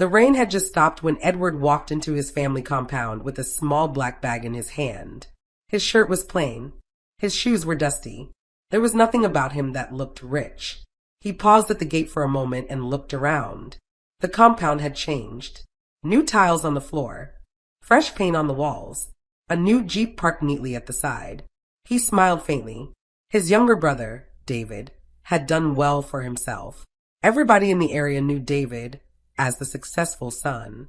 The rain had just stopped when Edward walked into his family compound with a small black bag in his hand. His shirt was plain. His shoes were dusty. There was nothing about him that looked rich. He paused at the gate for a moment and looked around. The compound had changed. New tiles on the floor. Fresh paint on the walls. A new Jeep parked neatly at the side. He smiled faintly. His younger brother, David, had done well for himself. Everybody in the area knew David as the successful son.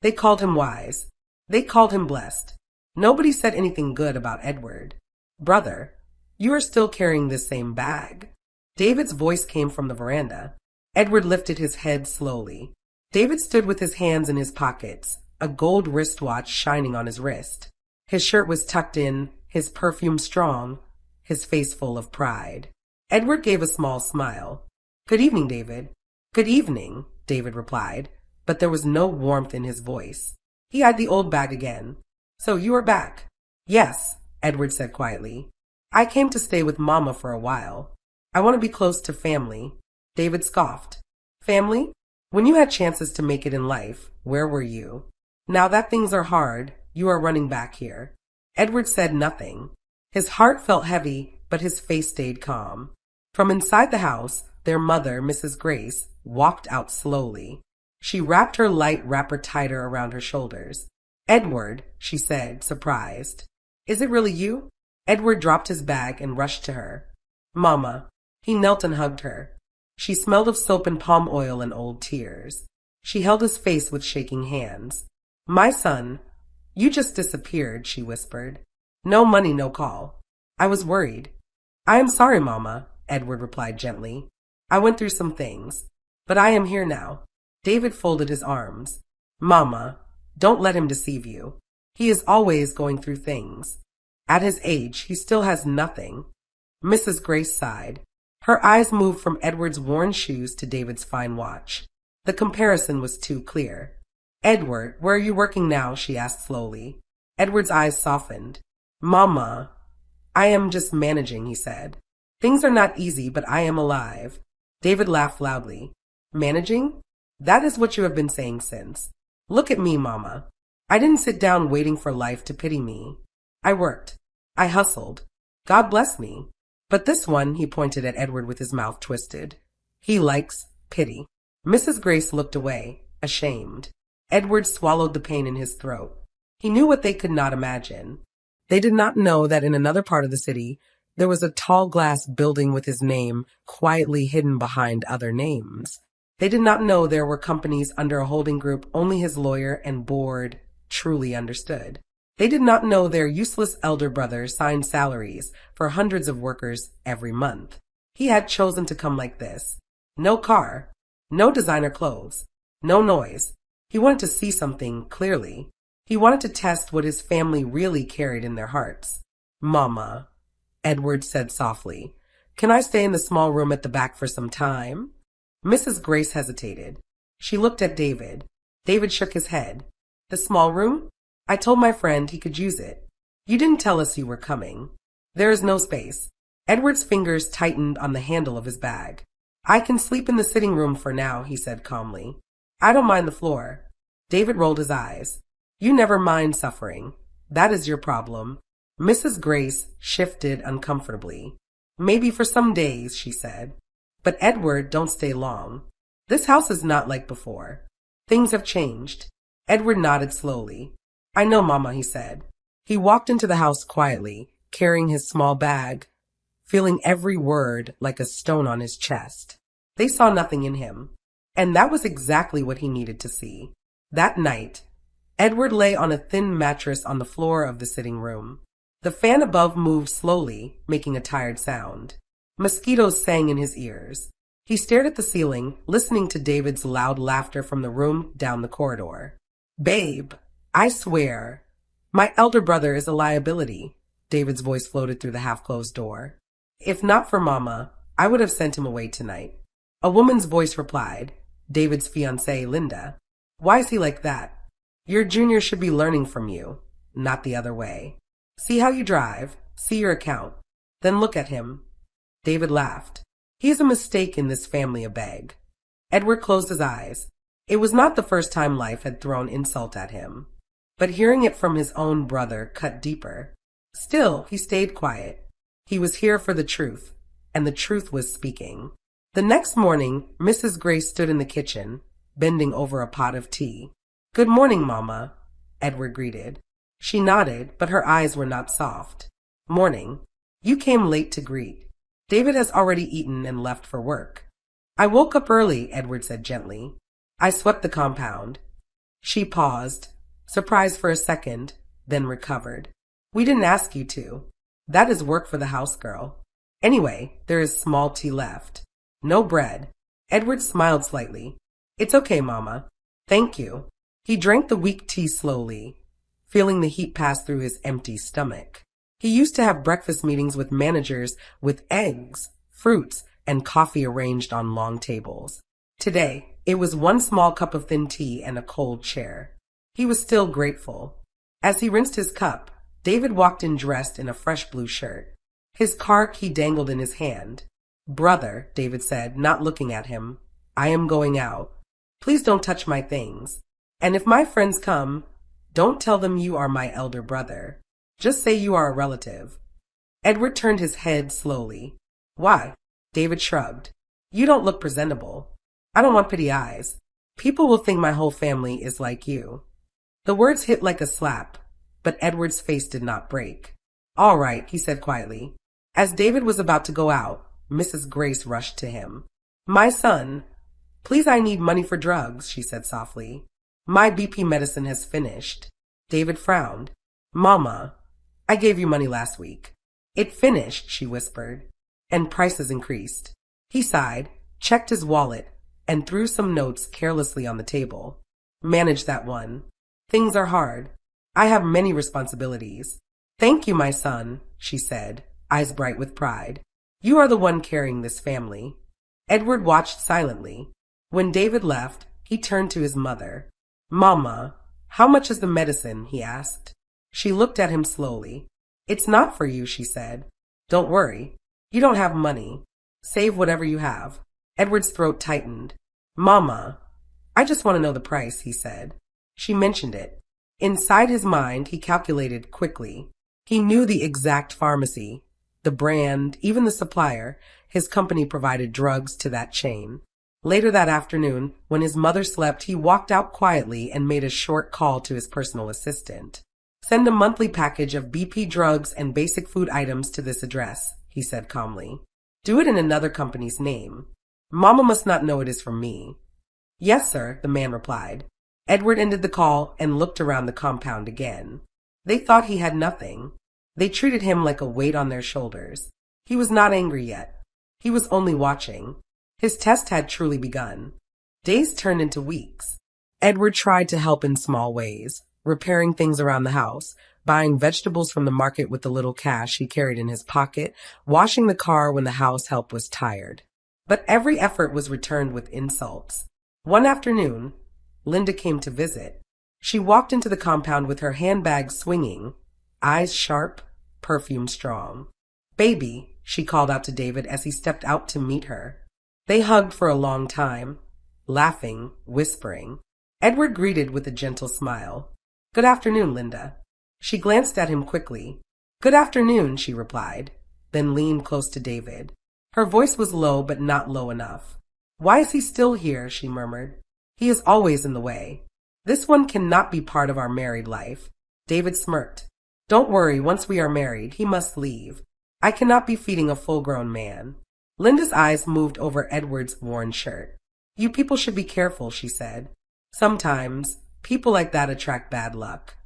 They called him wise. They called him blessed. Nobody said anything good about Edward. Brother, you are still carrying this same bag. David's voice came from the veranda. Edward lifted his head slowly. David stood with his hands in his pockets, a gold wristwatch shining on his wrist. His shirt was tucked in, his perfume strong, his face full of pride. Edward gave a small smile. Good evening, David. Good evening, David replied, but there was no warmth in his voice. He eyed the old bag again. So you are back? Yes, Edward said quietly. I came to stay with Mama for a while. I want to be close to family. David scoffed. Family? When you had chances to make it in life, where were you? Now that things are hard, you are running back here. Edward said nothing. His heart felt heavy, but his face stayed calm. From inside the house, their mother, Mrs. Grace, walked out slowly. She wrapped her light wrapper tighter around her shoulders. Edward, she said, surprised. Is it really you? Edward dropped his bag and rushed to her. Mama. He knelt and hugged her. She smelled of soap and palm oil and old tears. She held his face with shaking hands. My son, you just disappeared, she whispered. No money, no call. I was worried. I am sorry, Mama, Edward replied gently. I went through some things, but I am here now. David folded his arms. Mama, don't let him deceive you. He is always going through things. At his age, he still has nothing. Mrs. Grace sighed. Her eyes moved from Edward's worn shoes to David's fine watch. The comparison was too clear. Edward, where are you working now? She asked slowly. Edward's eyes softened. Mama, I am just managing, he said. Things are not easy, but I am alive. David laughed loudly. Managing? That is what you have been saying since. Look at me, Mama. I didn't sit down waiting for life to pity me. I worked. I hustled. God bless me. But this one, he pointed at Edward with his mouth twisted. He likes pity. Mrs. Grace looked away, ashamed. Edward swallowed the pain in his throat. He knew what they could not imagine. They did not know that in another part of the city, there was a tall glass building with his name quietly hidden behind other names. They did not know there were companies under a holding group only his lawyer and board truly understood. They did not know their useless elder brother signed salaries for hundreds of workers every month. He had chosen to come like this. No car, no designer clothes, no noise. He wanted to see something clearly. He wanted to test what his family really carried in their hearts. Mama, Edward said softly, can I stay in the small room at the back for some time? Mrs. Grace hesitated. She looked at David. David shook his head. The small room? I told my friend he could use it. You didn't tell us you were coming. There is no space. Edward's fingers tightened on the handle of his bag. I can sleep in the sitting room for now, he said calmly. I don't mind the floor. David rolled his eyes. You never mind suffering. That is your problem. Mrs. Grace shifted uncomfortably. Maybe for some days, she said. But Edward, don't stay long. This house is not like before. Things have changed. Edward nodded slowly. I know, Mama, he said. He walked into the house quietly, carrying his small bag, feeling every word like a stone on his chest. They saw nothing in him, and that was exactly what he needed to see. That night, Edward lay on a thin mattress on the floor of the sitting room. The fan above moved slowly, making a tired sound. Mosquitoes sang in his ears. He stared at the ceiling, listening to David's loud laughter from the room down the corridor. Babe, I swear, my elder brother is a liability. David's voice floated through the half-closed door. If not for Mama, I would have sent him away tonight. A woman's voice replied, David's fiancée, Linda. Why is he like that? Your junior should be learning from you, not the other way. See how you drive, see your account, then look at him. David laughed. He is a mistake in this family, a beg. Edward closed his eyes. It was not the first time life had thrown insult at him, but hearing it from his own brother cut deeper. Still, he stayed quiet. He was here for the truth, and the truth was speaking. The next morning, Mrs. Gray stood in the kitchen, bending over a pot of tea. "Good morning, Mama," Edward greeted. She nodded, but her eyes were not soft. "Morning. You came late to greet. David has already eaten and left for work." "I woke up early," Edward said gently. "I swept the compound." She paused, surprised for a second, then recovered. "We didn't ask you to. That is work for the house girl. Anyway, there is small tea left. No bread." Edward smiled slightly. "It's okay, Mama. Thank you." He drank the weak tea slowly, feeling the heat pass through his empty stomach. He used to have breakfast meetings with managers with eggs, fruits, and coffee arranged on long tables. Today, it was one small cup of thin tea and a cold chair. He was still grateful. As he rinsed his cup, David walked in dressed in a fresh blue shirt. His car key dangled in his hand. "Brother," David said, not looking at him, "I am going out. Please don't touch my things. And if my friends come, don't tell them you are my elder brother. Just say you are a relative." Edward turned his head slowly. "Why?" David shrugged. "You don't look presentable. I don't want pretty eyes. People will think my whole family is like you." The words hit like a slap, but Edward's face did not break. "All right," he said quietly. As David was about to go out, Mrs. Grace rushed to him. "My son, please, I need money for drugs," she said softly. "My BP medicine has finished." David frowned. "Mama, I gave you money last week." "It finished," she whispered, "and prices increased." He sighed, checked his wallet, and threw some notes carelessly on the table. "Manage that one. Things are hard. I have many responsibilities." "Thank you, my son," she said, eyes bright with pride. "You are the one carrying this family." Edward watched silently. When David left, he turned to his mother. "Mama, how much is the medicine?" he asked. She looked at him slowly. "It's not for you," she said. "Don't worry. You don't have money. Save whatever you have." Edward's throat tightened. "Mama, I just want to know the price," he said. She mentioned it. Inside his mind, he calculated quickly. He knew the exact pharmacy, the brand, even the supplier. His company provided drugs to that chain. Later that afternoon, when his mother slept, he walked out quietly and made a short call to his personal assistant. "Send a monthly package of BP drugs and basic food items to this address," he said calmly. "Do it in another company's name. Mama must not know it is from me." "Yes, sir," the man replied. Edward ended the call and looked around the compound again. They thought he had nothing. They treated him like a weight on their shoulders. He was not angry yet. He was only watching. His test had truly begun. Days turned into weeks. Edward tried to help in small ways, repairing things around the house, buying vegetables from the market with the little cash he carried in his pocket, washing the car when the house help was tired. But every effort was returned with insults. One afternoon, Linda came to visit. She walked into the compound with her handbag swinging, eyes sharp, perfume strong. "Baby," she called out to David as he stepped out to meet her. They hugged for a long time, laughing, whispering. Edward greeted with a gentle smile. "Good afternoon, Linda." She glanced at him quickly. "Good afternoon," she replied, then leaned close to David. Her voice was low but not low enough. "Why is he still here?" she murmured. "He is always in the way. This one cannot be part of our married life." David smirked. "Don't worry, once we are married, he must leave. I cannot be feeding a full-grown man." Linda's eyes moved over Edward's worn shirt. "You people should be careful," she said. "Sometimes, people like that attract bad luck."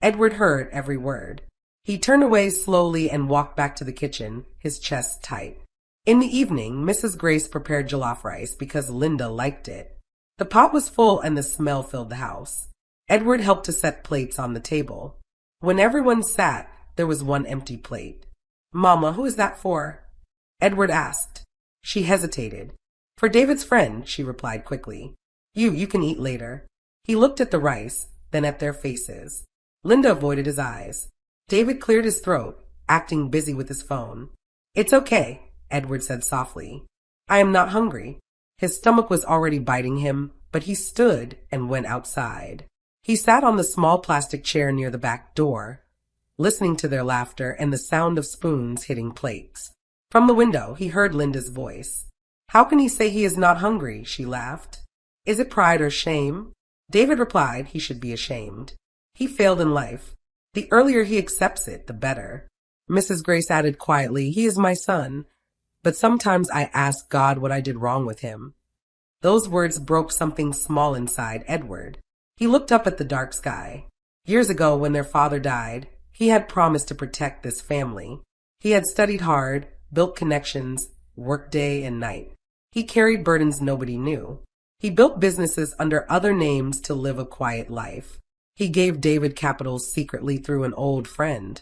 Edward heard every word. He turned away slowly and walked back to the kitchen, his chest tight. In the evening, Mrs. Grace prepared jollof rice because Linda liked it. The pot was full and the smell filled the house. Edward helped to set plates on the table. When everyone sat, there was one empty plate. "Mama, who is that for?" Edward asked. She hesitated. "For David's friend," she replied quickly. You can eat later." He looked at the rice, then at their faces. Linda avoided his eyes. David cleared his throat, acting busy with his phone. "It's okay," Edward said softly. "I am not hungry." His stomach was already biting him, but he stood and went outside. He sat on the small plastic chair near the back door, listening to their laughter and the sound of spoons hitting plates. From the window, he heard Linda's voice. How can he say he is not hungry? She laughed. Is it pride or shame? David replied he should be ashamed. He failed in life. The earlier he accepts it, the better. Mrs. Grace added quietly, he is my son, but sometimes I ask God what I did wrong with him. Those words broke something small inside Edward. He looked up at the dark sky. Years ago, when their father died, he had promised to protect this family. He had studied hard, built connections, worked day and night. He carried burdens nobody knew. He built businesses under other names to live a quiet life. He gave David capital secretly through an old friend,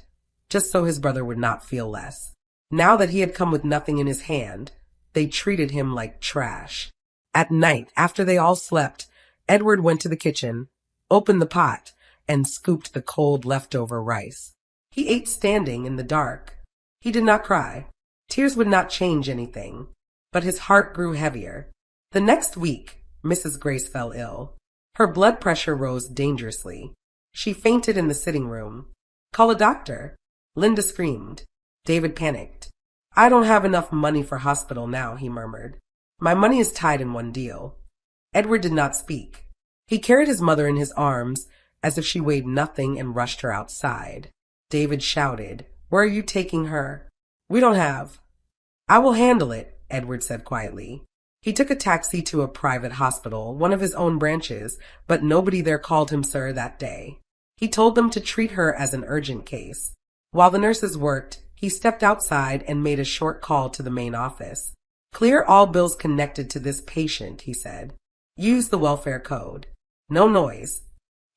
just so his brother would not feel less. Now that he had come with nothing in his hand, they treated him like trash. At night, after they all slept, Edward went to the kitchen, opened the pot, and scooped the cold leftover rice. He ate standing in the dark. He did not cry. Tears would not change anything, but his heart grew heavier. The next week, Mrs. Grace fell ill. Her blood pressure rose dangerously. She fainted in the sitting room. Call a doctor. Linda screamed. David panicked. I don't have enough money for hospital now, he murmured. My money is tied in one deal. Edward did not speak. He carried his mother in his arms as if she weighed nothing and rushed her outside. David shouted, Where are you taking her? We don't have. I will handle it, Edward said quietly. He took a taxi to a private hospital, one of his own branches, but nobody there called him sir that day. He told them to treat her as an urgent case. While the nurses worked, he stepped outside and made a short call to the main office. Clear all bills connected to this patient, he said. Use the welfare code. No noise.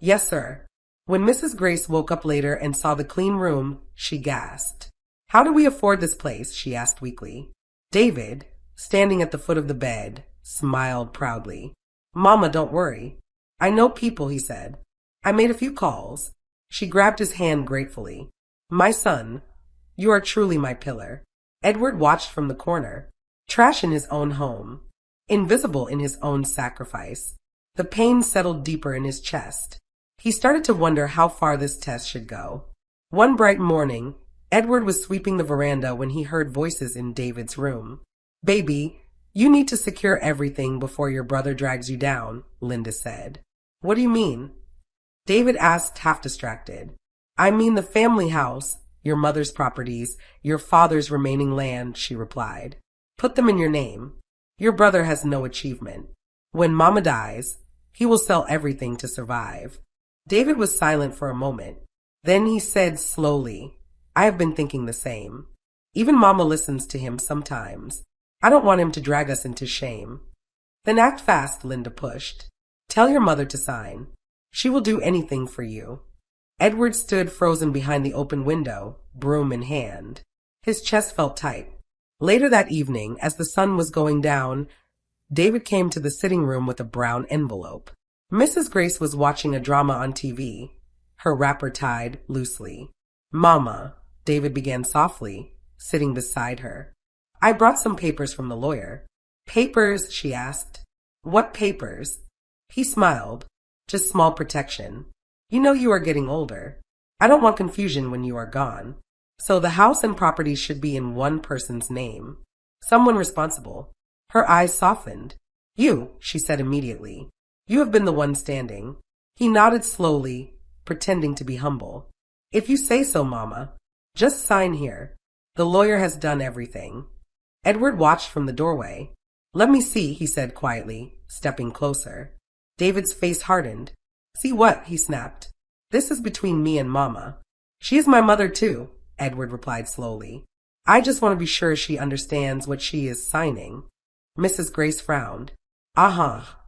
Yes, sir. When Mrs. Grace woke up later and saw the clean room, she gasped. How do we afford this place? She asked weakly. David, standing at the foot of the bed, smiled proudly. Mama, don't worry. I know people, he said. I made a few calls. She grabbed his hand gratefully. My son, you are truly my pillar. Edward watched from the corner. Trash in his own home. Invisible in his own sacrifice. The pain settled deeper in his chest. He started to wonder how far this test should go. One bright morning, Edward was sweeping the veranda when he heard voices in David's room. Baby, you need to secure everything before your brother drags you down, Linda said. What do you mean? David asked, half distracted. I mean the family house, your mother's properties, your father's remaining land, she replied. Put them in your name. Your brother has no achievement. When Mama dies, he will sell everything to survive. David was silent for a moment. Then he said slowly, I have been thinking the same. Even Mama listens to him sometimes. I don't want him to drag us into shame. Then act fast, Linda pushed. Tell your mother to sign. She will do anything for you. Edward stood frozen behind the open window, broom in hand. His chest felt tight. Later that evening, as the sun was going down, David came to the sitting room with a brown envelope. Mrs. Grace was watching a drama on TV, her wrapper tied loosely. Mama, David began softly, sitting beside her. I brought some papers from the lawyer. Papers, she asked. What papers? He smiled. Just small protection. You know you are getting older. I don't want confusion when you are gone. So the house and property should be in one person's name. Someone responsible. Her eyes softened. You, she said immediately. You have been the one standing. He nodded slowly, pretending to be humble. If you say so, Mama. Just sign here. The lawyer has done everything. Edward watched from the doorway. Let me see, he said quietly, stepping closer. David's face hardened. See what? He snapped. This is between me and Mama. She is my mother too, Edward replied slowly. I just want to be sure she understands what she is signing. Mrs. Grace frowned. Aha.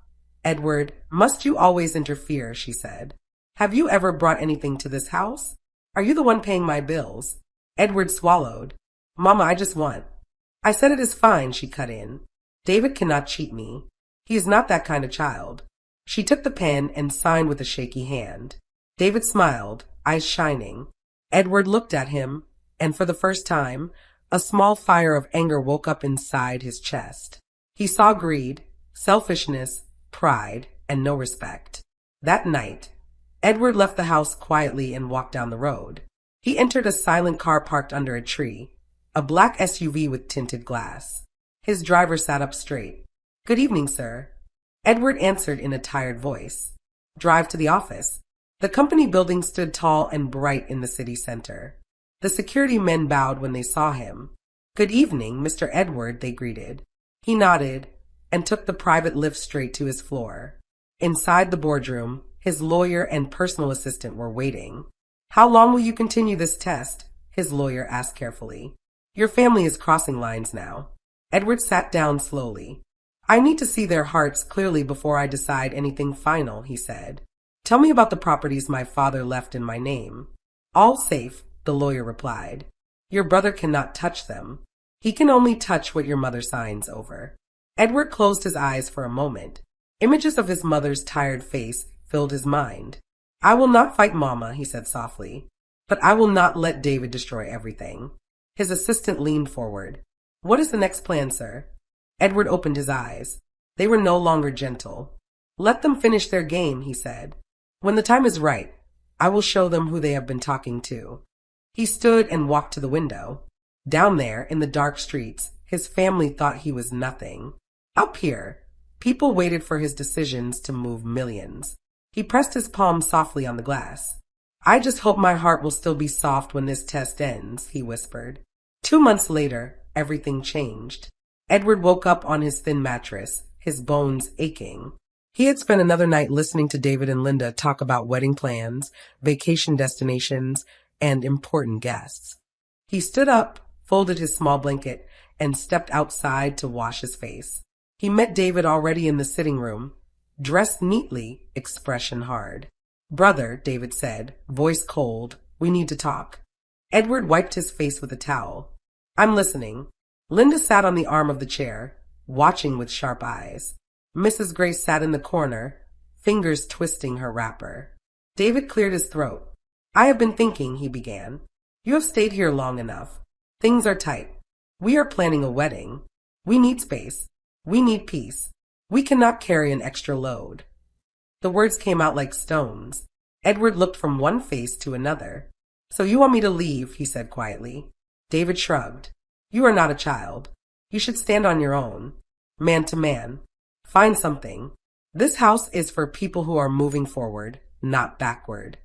Edward, must you always interfere, she said. Have you ever brought anything to this house? Are you the one paying my bills? Edward swallowed. Mama, I just want. I said it is fine, she cut in. David cannot cheat me. He is not that kind of child. She took the pen and signed with a shaky hand. David smiled, eyes shining. Edward looked at him, and for the first time, a small fire of anger woke up inside his chest. He saw greed, selfishness, pride, and no respect. That night, Edward left the house quietly and walked down the road. He entered a silent car parked under a tree, a black SUV with tinted glass. His driver sat up straight. "Good evening, sir." Edward answered in a tired voice. "Drive to the office." The company building stood tall and bright in the city center. The security men bowed when they saw him. "Good evening, Mr. Edward," they greeted. He nodded and took the private lift straight to his floor. Inside the boardroom, his lawyer and personal assistant were waiting. "How long will you continue this test?" his lawyer asked carefully. "Your family is crossing lines now." Edward sat down slowly. "I need to see their hearts clearly before I decide anything final," he said. "Tell me about the properties my father left in my name." "All safe," the lawyer replied. "Your brother cannot touch them. He can only touch what your mother signs over." Edward closed his eyes for a moment. Images of his mother's tired face filled his mind. "I will not fight Mama," he said softly, "but I will not let David destroy everything." His assistant leaned forward. "What is the next plan, sir?" Edward opened his eyes. They were no longer gentle. "Let them finish their game," he said. "When the time is right, I will show them who they have been talking to." He stood and walked to the window. Down there, in the dark streets, his family thought he was nothing. Up here, people waited for his decisions to move millions. He pressed his palm softly on the glass. "I just hope my heart will still be soft when this test ends," he whispered. 2 months later, everything changed. Edward woke up on his thin mattress, his bones aching. He had spent another night listening to David and Linda talk about wedding plans, vacation destinations, and important guests. He stood up, folded his small blanket, and stepped outside to wash his face. He met David already in the sitting room, dressed neatly, expression hard. "Brother," David said, voice cold, "we need to talk." Edward wiped his face with a towel. "I'm listening." Linda sat on the arm of the chair, watching with sharp eyes. Mrs. Grace sat in the corner, fingers twisting her wrapper. David cleared his throat. "I have been thinking," he began. "You have stayed here long enough. Things are tight. We are planning a wedding. We need space. We need peace. We cannot carry an extra load." The words came out like stones. Edward looked from one face to another. "So you want me to leave?" he said quietly. David shrugged. "You are not a child. You should stand on your own. Man to man. Find something. This house is for people who are moving forward, not backward."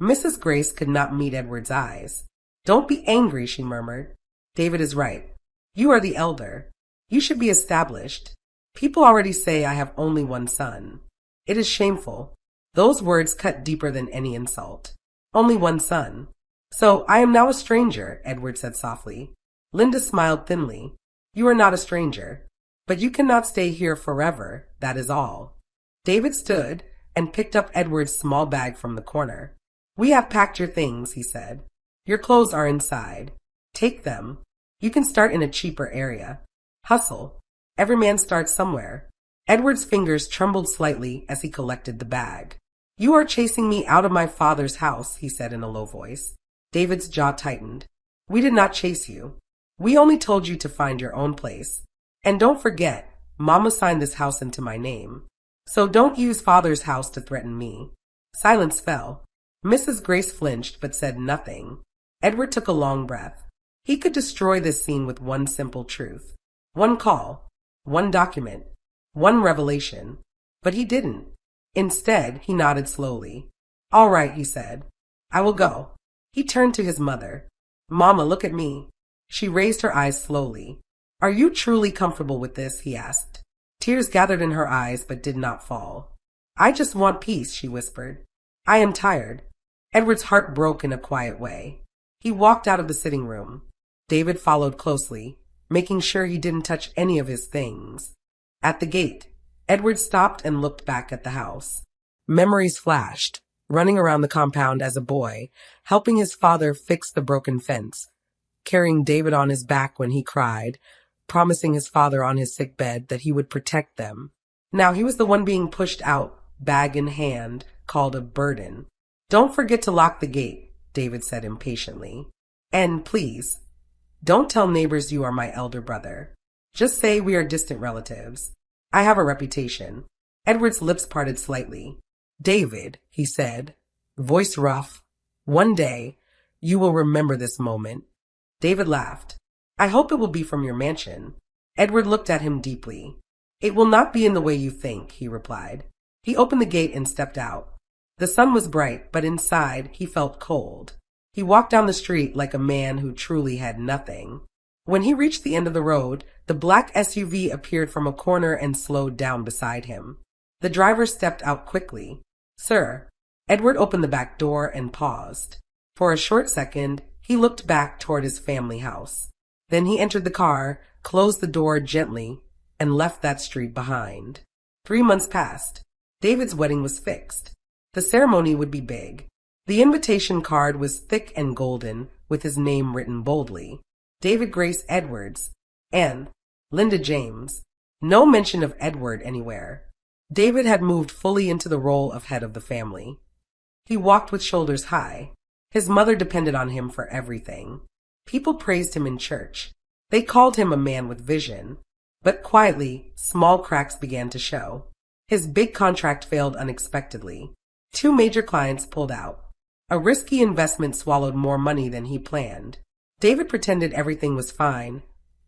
Mrs. Grace could not meet Edward's eyes. "Don't be angry," she murmured. "David is right. You are the elder. You should be established. People already say I have only one son. It is shameful." Those words cut deeper than any insult. "Only one son. So I am now a stranger," Edward said softly. Linda smiled thinly. "You are not a stranger. But you cannot stay here forever, that is all." David stood and picked up Edward's small bag from the corner. "We have packed your things," he said. "Your clothes are inside. Take them. You can start in a cheaper area. Hustle. Every man starts somewhere." Edward's fingers trembled slightly as he collected the bag. "You are chasing me out of my father's house," he said in a low voice. David's jaw tightened. "We did not chase you. We only told you to find your own place. And don't forget, Mama signed this house into my name. So don't use Father's house to threaten me." Silence fell. Mrs. Grace flinched but said nothing. Edward took a long breath. He could destroy this scene with one simple truth. One call. One document. One revelation. But he didn't. Instead, he nodded slowly. "All right," he said. "I will go." He turned to his mother. "Mama, look at me." She raised her eyes slowly. "Are you truly comfortable with this?" he asked. Tears gathered in her eyes but did not fall. "I just want peace," she whispered. "I am tired." Edward's heart broke in a quiet way. He walked out of the sitting room. David followed closely, making sure he didn't touch any of his things. At the gate, Edward stopped and looked back at the house. Memories flashed, running around the compound as a boy, helping his father fix the broken fence, carrying David on his back when he cried, promising his father on his sick bed that he would protect them. Now he was the one being pushed out, bag in hand, called a burden. "Don't forget to lock the gate," David said impatiently. "And please, don't tell neighbors you are my elder brother. Just say we are distant relatives. I have a reputation." Edward's lips parted slightly. "David," he said, voice rough, "one day you will remember this moment." David laughed. "I hope it will be from your mansion." Edward looked at him deeply. "It will not be in the way you think," he replied. He opened the gate and stepped out. The sun was bright, but inside he felt cold. He walked down the street like a man who truly had nothing. When he reached the end of the road, the black SUV appeared from a corner and slowed down beside him. The driver stepped out quickly. "Sir." Edward opened the back door and paused. For a short second, he looked back toward his family house. Then he entered the car, closed the door gently, and left that street behind. 3 months passed. David's wedding was fixed. The ceremony would be big. The invitation card was thick and golden, with his name written boldly. David Grace Edwards and Linda James. No mention of Edward anywhere. David had moved fully into the role of head of the family. He walked with shoulders high. His mother depended on him for everything. People praised him in church. They called him a man with vision. But quietly, small cracks began to show. His big contract failed unexpectedly. 2 major clients pulled out. A risky investment swallowed more money than he planned. David pretended everything was fine,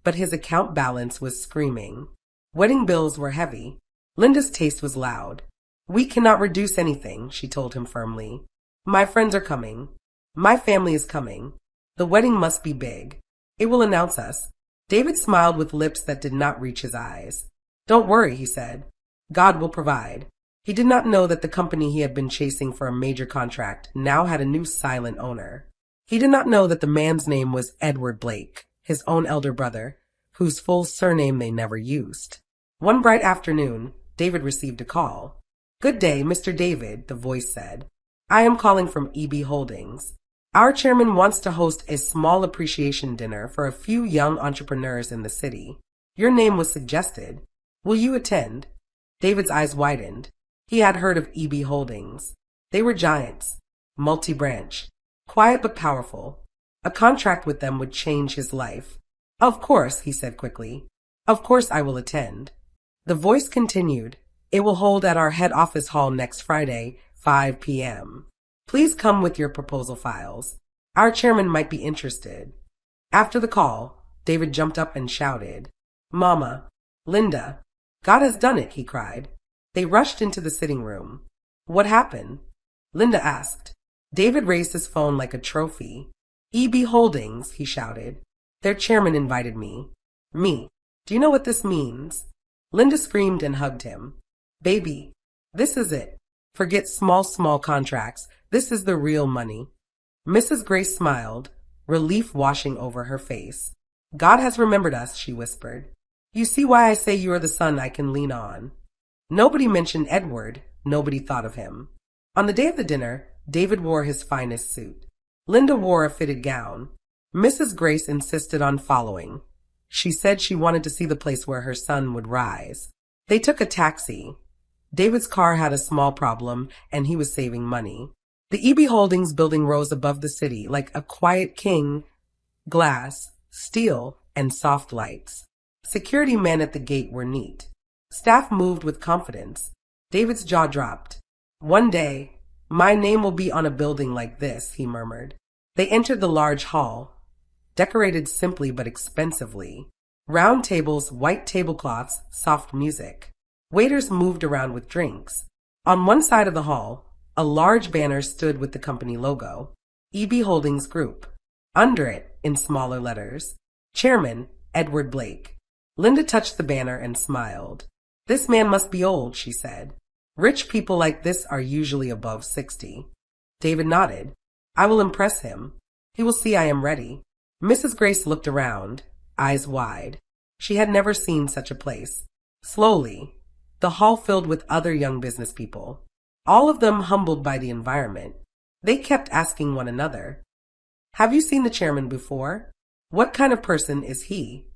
but his account balance was screaming. Wedding bills were heavy. Linda's taste was loud. "We cannot reduce anything," she told him firmly. "My friends are coming. My family is coming. The wedding must be big. It will announce us." David smiled with lips that did not reach his eyes. "Don't worry," he said. "God will provide." He did not know that the company he had been chasing for a major contract now had a new silent owner. He did not know that the man's name was Edward Blake, his own elder brother, whose full surname they never used. One bright afternoon, David received a call. "Good day, Mr. David," the voice said. "I am calling from EB Holdings. Our chairman wants to host a small appreciation dinner for a few young entrepreneurs in the city. Your name was suggested. Will you attend?" David's eyes widened. He had heard of EB Holdings. They were giants, multi-branch, quiet but powerful. A contract with them would change his life. "Of course," he said quickly. "Of course I will attend." The voice continued. "It will hold at our head office hall next Friday, 5 p.m. Please come with your proposal files. Our chairman might be interested." After the call, David jumped up and shouted, "Mama, Linda, God has done it," he cried. They rushed into the sitting room. "What happened?" Linda asked. David raised his phone like a trophy. "EB Holdings," he shouted. "Their chairman invited me." "Me. Do you know what this means?" Linda screamed and hugged him. "Baby, this is it. Forget small contracts. This is the real money." Mrs. Grace smiled, relief washing over her face. "God has remembered us," she whispered. "You see why I say you are the son I can lean on." Nobody mentioned Edward. Nobody thought of him. On the day of the dinner, David wore his finest suit. Linda wore a fitted gown. Mrs. Grace insisted on following. She said she wanted to see the place where her son would rise. They took a taxi. David's car had a small problem, and he was saving money. The EB Holdings building rose above the city like a quiet king. Glass, steel, and soft lights. Security men at the gate were neat. Staff moved with confidence. David's jaw dropped. "One day, my name will be on a building like this," he murmured. They entered the large hall, decorated simply but expensively. Round tables, white tablecloths, soft music. Waiters moved around with drinks. On one side of the hall, a large banner stood with the company logo, EB Holdings Group. Under it, in smaller letters, Chairman Edward Blake. Linda touched the banner and smiled. "This man must be old," she said. "Rich people like this are usually above 60. David nodded. "I will impress him. He will see I am ready." Mrs. Grace looked around, eyes wide. She had never seen such a place. Slowly, the hall filled with other young business people, all of them humbled by the environment. They kept asking one another, "Have you seen the chairman before? What kind of person is he?"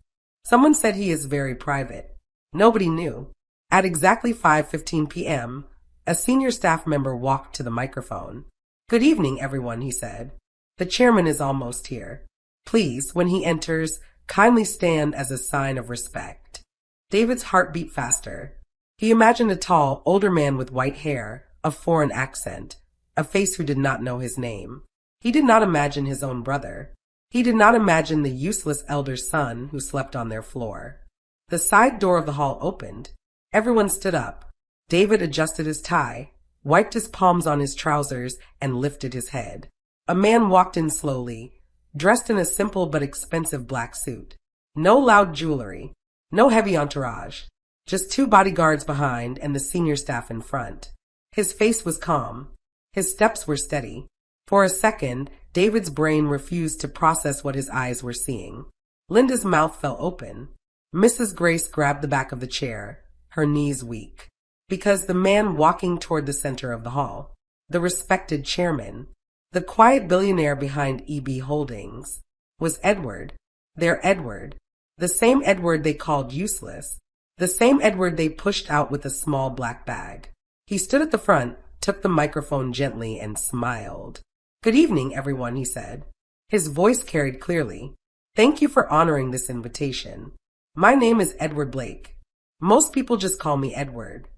Someone said he is very private. Nobody knew. At exactly 5:15 p.m., a senior staff member walked to the microphone. "Good evening, everyone," he said. "The chairman is almost here. Please, when he enters, kindly stand as a sign of respect." David's heart beat faster. He imagined a tall, older man with white hair, a foreign accent, a face who did not know his name. He did not imagine his own brother. He did not imagine the useless elder son who slept on their floor. The side door of the hall opened. Everyone stood up. David adjusted his tie, wiped his palms on his trousers, and lifted his head. A man walked in slowly, dressed in a simple but expensive black suit. No loud jewelry, no heavy entourage, just 2 bodyguards behind and the senior staff in front. His face was calm. His steps were steady. For a second, David's brain refused to process what his eyes were seeing. Linda's mouth fell open. Mrs. Grace grabbed the back of the chair, her knees weak, because the man walking toward the center of the hall, the respected chairman, the quiet billionaire behind EB Holdings, was Edward, their Edward, the same Edward they called useless, the same Edward they pushed out with a small black bag. He stood at the front, took the microphone gently, and smiled. "Good evening, everyone," he said. His voice carried clearly. "Thank you for honoring this invitation. My name is Edward Blake. Most people just call me Edward."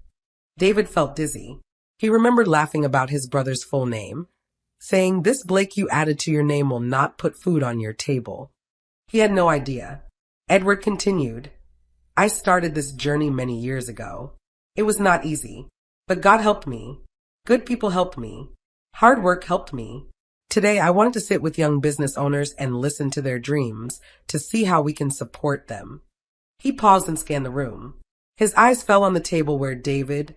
David felt dizzy. He remembered laughing about his brother's full name, saying, "This Blake you added to your name will not put food on your table." He had no idea. Edward continued, "I started this journey many years ago. It was not easy, but God helped me. Good people helped me. Hard work helped me. Today I wanted to sit with young business owners and listen to their dreams to see how we can support them." He paused and scanned the room. His eyes fell on the table where David,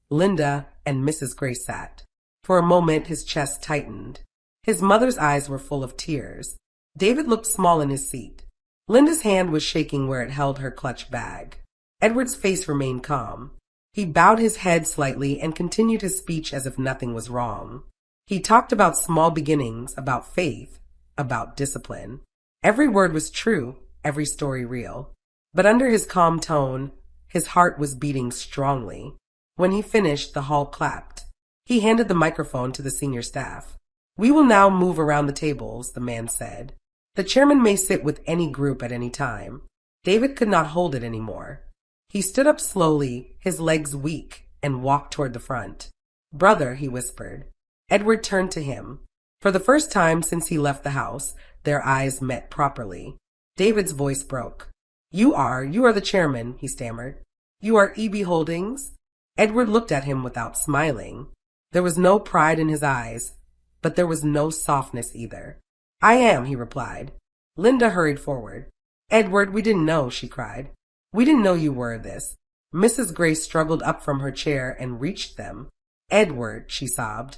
Linda, and Mrs. Grace sat. For a moment his chest tightened. His mother's eyes were full of tears. David looked small in his seat. Linda's hand was shaking where it held her clutch bag. Edward's face remained calm. He bowed his head slightly and continued his speech as if nothing was wrong. He talked about small beginnings, about faith, about discipline. Every word was true, every story real. But under his calm tone, his heart was beating strongly. When he finished, the hall clapped. He handed the microphone to the senior staff. "We will now move around the tables," the man said. "The chairman may sit with any group at any time." David could not hold it anymore. He stood up slowly, his legs weak, and walked toward the front. "Brother," he whispered. Edward turned to him. For the first time since he left the house, their eyes met properly. David's voice broke. You are the chairman," he stammered. "You are EB Holdings?" Edward looked at him without smiling. There was no pride in his eyes, but there was no softness either. "I am," he replied. Linda hurried forward. "Edward, we didn't know," she cried. "We didn't know you were this." Mrs. Grace struggled up from her chair and reached them. "Edward," she sobbed.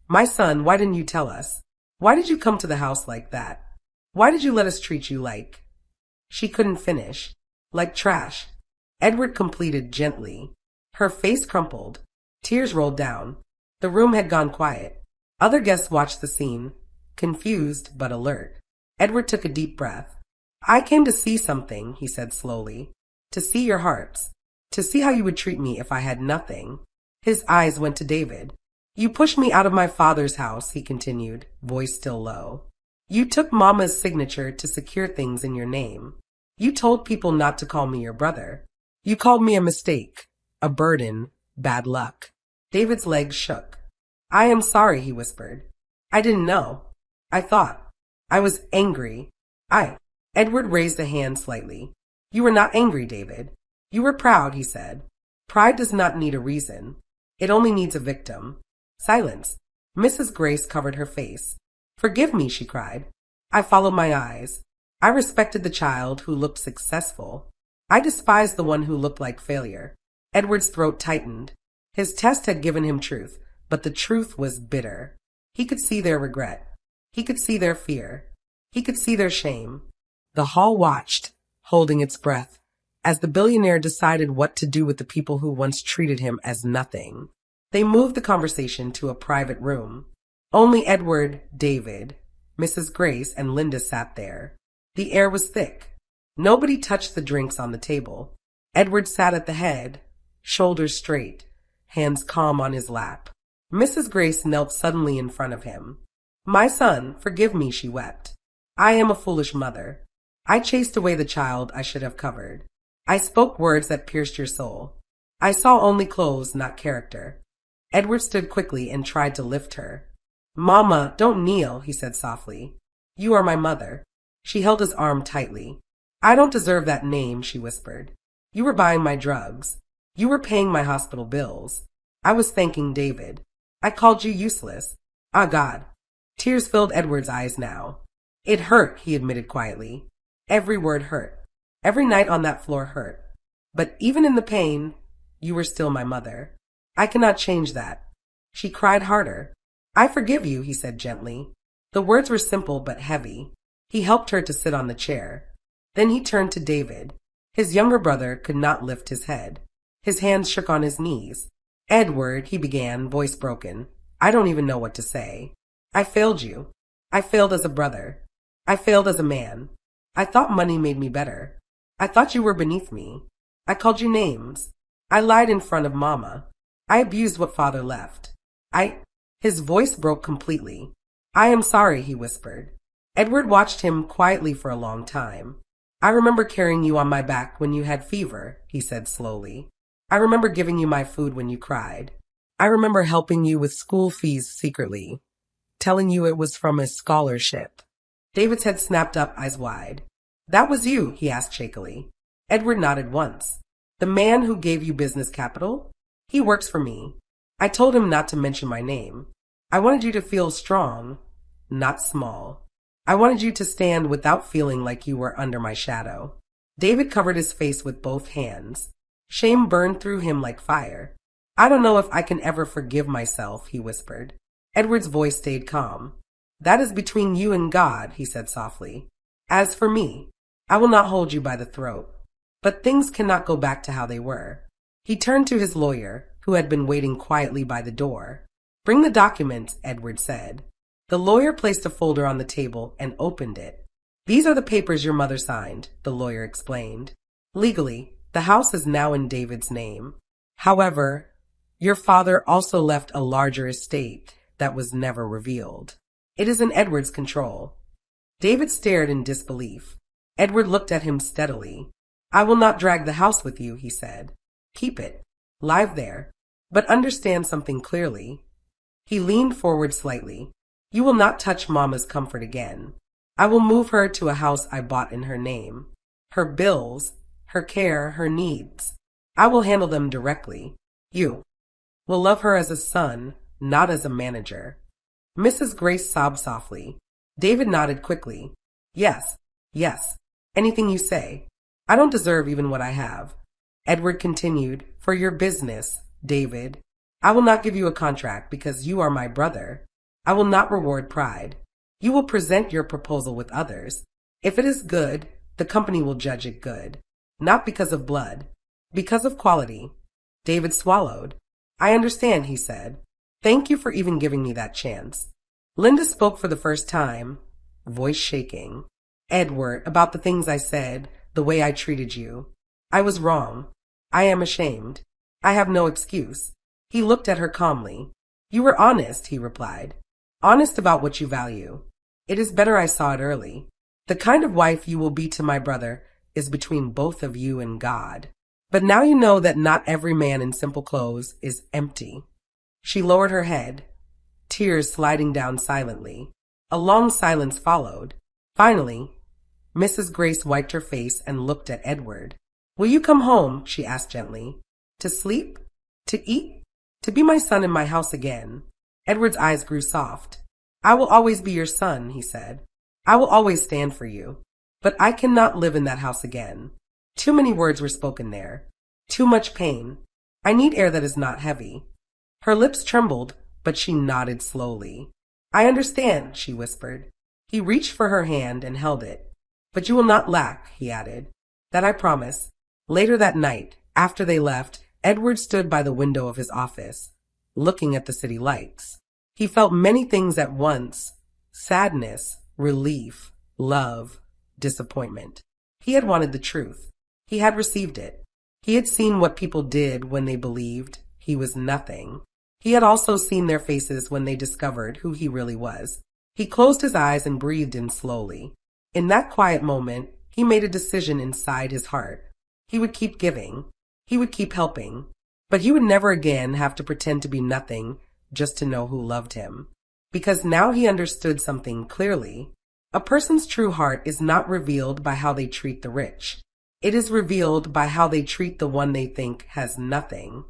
"My son, why didn't you tell us? Why did you come to the house like that? Why did you let us treat you like—" She couldn't finish. "Like trash," Edward completed gently. Her face crumpled. Tears rolled down. The room had gone quiet. Other guests watched the scene, confused but alert. Edward took a deep breath. "I came to see something," he said slowly. "To see your hearts. To see how you would treat me if I had nothing." His eyes went to David. "You pushed me out of my father's house," he continued, voice still low. "You took Mama's signature to secure things in your name. You told people not to call me your brother. You called me a mistake, a burden, bad luck." David's legs shook. "I am sorry," he whispered. "I didn't know. I thought. I was angry. Edward raised a hand slightly. "You were not angry, David. You were proud," he said. "Pride does not need a reason. It only needs a victim." Silence. Mrs. Grace covered her face. "Forgive me," she cried. "I followed my eyes. I respected the child who looked successful. I despised the one who looked like failure." Edward's throat tightened. His test had given him truth, but the truth was bitter. He could see their regret. He could see their fear. He could see their shame. The hall watched, holding its breath, as the billionaire decided what to do with the people who once treated him as nothing. They moved the conversation to a private room. Only Edward, David, Mrs. Grace, and Linda sat there. The air was thick. Nobody touched the drinks on the table. Edward sat at the head, shoulders straight, hands calm on his lap. Mrs. Grace knelt suddenly in front of him. "My son, forgive me," she wept. "I am a foolish mother. I chased away the child I should have covered. I spoke words that pierced your soul. I saw only clothes, not character. Edward stood quickly and tried to lift her. Mama, don't kneel, he said softly. You are my mother. She held his arm tightly. I don't deserve that name, she whispered. You were buying my drugs. You were paying my hospital bills. I was thanking David. I called you useless. Ah, God. Tears filled Edward's eyes now. It hurt, he admitted quietly. Every word hurt. Every night on that floor hurt. But even in the pain, you were still my mother. I cannot change that. She cried harder. I forgive you, he said gently. The words were simple but heavy. He helped her to sit on the chair. Then he turned to David. His younger brother could not lift his head. His hands shook on his knees. Edward, he began, voice broken. I don't even know what to say. I failed you. I failed as a brother. I failed as a man. I thought money made me better. I thought you were beneath me. I called you names. I lied in front of Mama. I abused what Father left. His voice broke completely. I am sorry, he whispered. Edward watched him quietly for a long time. I remember carrying you on my back when you had fever, he said slowly. I remember giving you my food when you cried. I remember helping you with school fees secretly, telling you it was from a scholarship. David's head snapped up, eyes wide. That was you, he asked shakily. Edward nodded once. The man who gave you business capital? He works for me. I told him not to mention my name. I wanted you to feel strong, not small. I wanted you to stand without feeling like you were under my shadow. David covered his face with both hands. Shame burned through him like fire. I don't know if I can ever forgive myself, he whispered. Edward's voice stayed calm. That is between you and God, he said softly. As for me, I will not hold you by the throat. But things cannot go back to how they were. He turned to his lawyer, who had been waiting quietly by the door. Bring the documents, Edward said. The lawyer placed a folder on the table and opened it. These are the papers your mother signed, the lawyer explained. Legally, the house is now in David's name. However, your father also left a larger estate that was never revealed. It is in Edward's control. David stared in disbelief. Edward looked at him steadily. I will not drag the house with you, he said. Keep it. Live there. But understand something clearly. He leaned forward slightly. You will not touch Mama's comfort again. I will move her to a house I bought in her name. Her bills, her care, her needs. I will handle them directly. You will love her as a son, not as a manager. Mrs. Grace sobbed softly. David nodded quickly. Yes, yes. Anything you say. I don't deserve even what I have. Edward continued, for your business, David. I will not give you a contract because you are my brother. I will not reward pride. You will present your proposal with others. If it is good, the company will judge it good. Not because of blood, because of quality. David swallowed. I understand, he said. Thank you for even giving me that chance. Linda spoke for the first time, voice shaking. Edward, about the things I said, the way I treated you. I was wrong. I am ashamed. I have no excuse. He looked at her calmly. You were honest, he replied. Honest about what you value. It is better I saw it early. The kind of wife you will be to my brother is between both of you and God. But now you know that not every man in simple clothes is empty. She lowered her head, tears sliding down silently. A long silence followed. Finally, Mrs. Grace wiped her face and looked at Edward. Will you come home, she asked gently. To sleep? To eat? To be my son in my house again? Edward's eyes grew soft. I will always be your son, he said. I will always stand for you. But I cannot live in that house again. Too many words were spoken there. Too much pain. I need air that is not heavy. Her lips trembled, but she nodded slowly. I understand, she whispered. He reached for her hand and held it. But you will not lack, he added. That I promise. Later that night, after they left, Edward stood by the window of his office, looking at the city lights. He felt many things at once: sadness, relief, love, disappointment. He had wanted the truth. He had received it. He had seen what people did when they believed he was nothing. He had also seen their faces when they discovered who he really was. He closed his eyes and breathed in slowly. In that quiet moment, he made a decision inside his heart. He would keep giving. He would keep helping. But he would never again have to pretend to be nothing just to know who loved him. Because now he understood something clearly. A person's true heart is not revealed by how they treat the rich. It is revealed by how they treat the one they think has nothing.